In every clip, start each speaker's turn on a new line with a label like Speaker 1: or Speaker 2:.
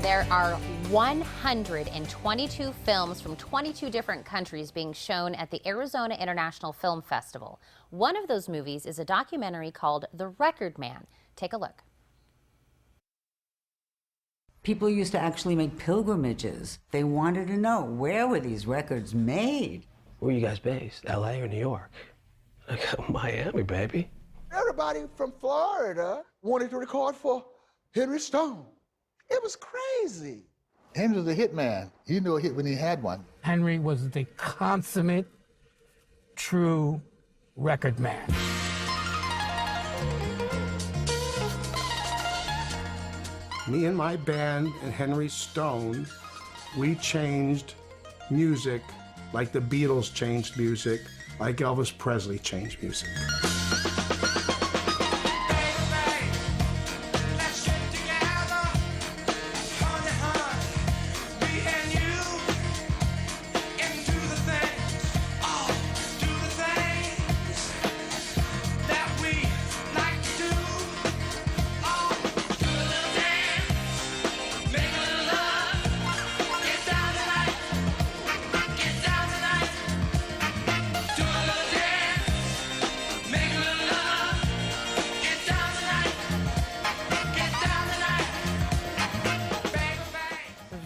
Speaker 1: There are 122 films from 22 different countries being shown at the Arizona International Film Festival. One of those movies is a documentary called The Record Man. Take a look.
Speaker 2: People used to actually make pilgrimages. They wanted to know, where were these records made?
Speaker 3: Where are you guys based? LA or New York? Miami, baby.
Speaker 4: Everybody from Florida wanted to record for Henry Stone. It was crazy.
Speaker 5: Henry was a hit man. He knew a hit when he had one.
Speaker 6: Henry was the consummate, true record man.
Speaker 7: Me and my band and Henry Stone, we changed music like the Beatles changed music, like Elvis Presley changed music.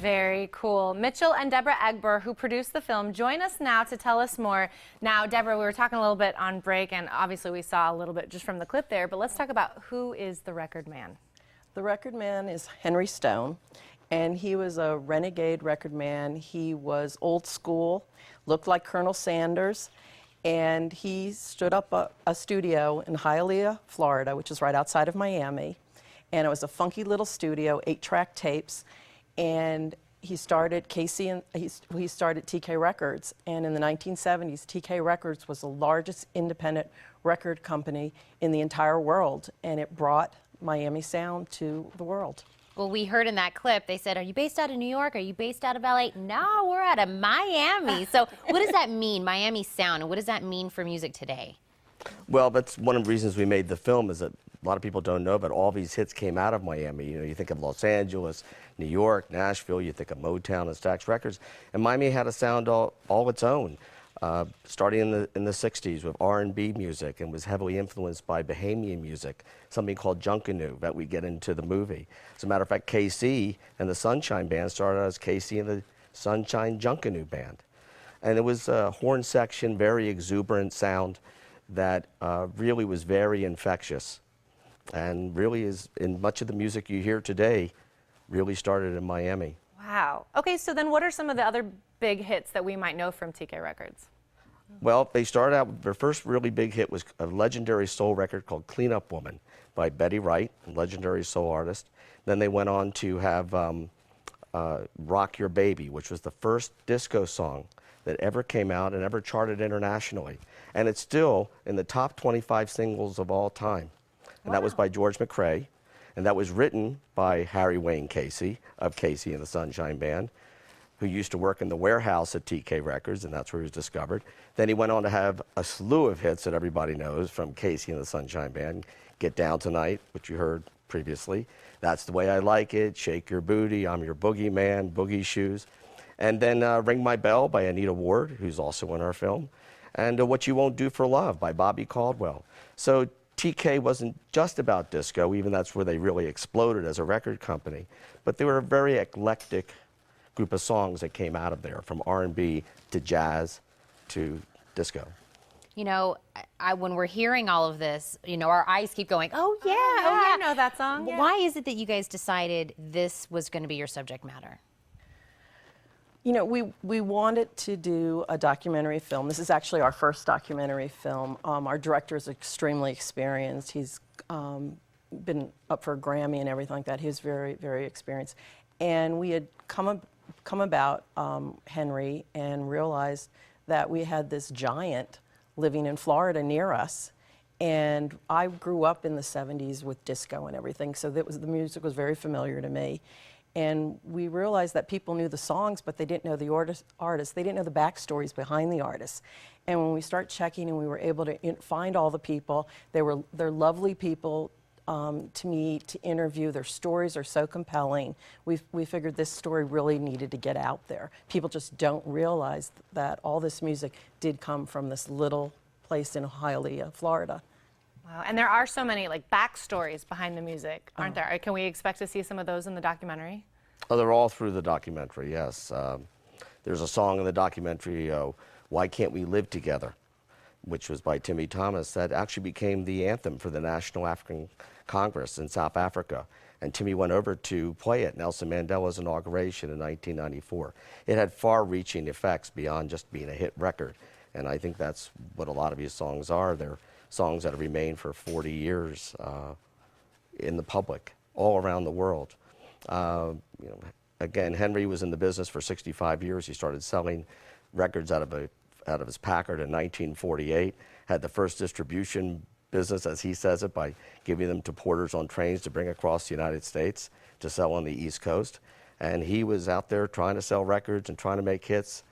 Speaker 8: Very cool. Mitchell and Debra Egber, who produced the film, join us now to tell us more. Now, Debra, we were talking a little bit on break, and obviously we saw a little bit just from the clip there, but let's talk about who is the record man.
Speaker 9: The record man is Henry Stone, and he was a renegade record man. He was old school, looked like Colonel Sanders, and he stood up a studio in Hialeah, Florida, which is right outside of Miami, and it was a funky little studio, 8-track tapes. And he started he started TK Records, and in the 1970s, TK Records was the largest independent record company in the entire world, and it brought Miami sound to the world.
Speaker 1: Well, we heard in that clip, they said, are you based out of New York? Are you based out of LA? No, we're out of Miami. So what does that mean, Miami sound, and what does that mean for music today?
Speaker 3: Well, that's one of the reasons we made the film, is that a lot of people don't know, but all these hits came out of Miami. You know, you think of Los Angeles, New York, Nashville, you think of Motown and Stax Records, and Miami had a sound all its own, starting in the 60s with R&B music, and was heavily influenced by Bahamian music, something called Junkanoo that we get into the movie. As a matter of fact, KC and the Sunshine Band started out as KC and the Sunshine Junkanoo Band. And it was a horn section, very exuberant sound that really was very infectious, and really is, in much of the music you hear today, really started in Miami.
Speaker 8: Wow. Okay, so then what are some of the other big hits that we might know from TK Records?
Speaker 3: Well, they started out, their first really big hit was a legendary soul record called Clean Up Woman by Betty Wright, a legendary soul artist. Then they went on to have Rock Your Baby, which was the first disco song that ever came out and ever charted internationally. And it's still in the top 25 singles of all time. And that was by George McCrae. And that was written by Harry Wayne Casey of Casey and the Sunshine Band, who used to work in the warehouse at TK Records, and that's where he was discovered. Then he went on to have a slew of hits that everybody knows from Casey and the Sunshine Band. Get Down Tonight, which you heard previously. That's the Way I Like It, Shake Your Booty, I'm Your Boogie Man, Boogie Shoes. And then Ring My Bell by Anita Ward, who's also in our film. And What You Won't Do for Love by Bobby Caldwell. So TK wasn't just about disco, even that's where they really exploded as a record company. But they were a very eclectic group of songs that came out of there, from R&B to jazz to disco.
Speaker 1: You know, when we're hearing all of this, you know, our eyes keep going, oh yeah, oh yeah.
Speaker 8: I know that song. Yeah.
Speaker 1: Why is it that you guys decided this was going to be your subject matter?
Speaker 9: You know, we wanted to do a documentary film. This is actually our first documentary film. Our director is extremely experienced. He's been up for a Grammy and everything like that. He's very, very experienced. And we had come about Henry and realized that we had this giant living in Florida near us. And I grew up in the 70s with disco and everything, so the music was very familiar to me. And we realized that people knew the songs, but they didn't know the artists. They didn't know the backstories behind the artists. And when we start checking and we were able to find all the people, they're lovely people to meet, to interview. Their stories are so compelling. We figured this story really needed to get out there. People just don't realize that all this music did come from this little place in Hialeah, Florida.
Speaker 8: Wow, and there are so many like backstories behind the music, aren't there? Can we expect to see some of those in the documentary?
Speaker 3: Oh, they're all through the documentary, yes. There's a song in the documentary, Why Can't We Live Together, which was by Timmy Thomas, that actually became the anthem for the National African Congress in South Africa. And Timmy went over to play it at Nelson Mandela's inauguration in 1994. It had far-reaching effects beyond just being a hit record. And I think that's what a lot of these songs are. They're songs that have remained for 40 years in the public, all around the world. You know, again, Henry was in the business for 65 years. He started selling records out of his Packard in 1948, had the first distribution business, as he says it, by giving them to porters on trains to bring across the United States to sell on the East Coast. And he was out there trying to sell records and trying to make hits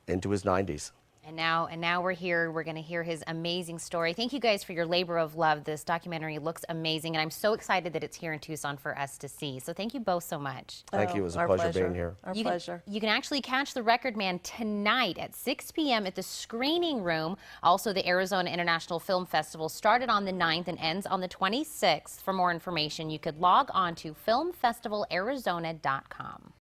Speaker 3: into his 90s.
Speaker 1: And now we're here. We're going to hear his amazing story. Thank you guys for your labor of love. This documentary looks amazing, and I'm so excited that it's here in Tucson for us to see. So thank you both so much.
Speaker 3: Thank you. It was a pleasure being here.
Speaker 9: Our pleasure.
Speaker 1: You can actually catch The Record Man tonight at 6 p.m. at the Screening Room. Also, the Arizona International Film Festival started on the 9th and ends on the 26th. For more information, you could log on to filmfestivalarizona.com.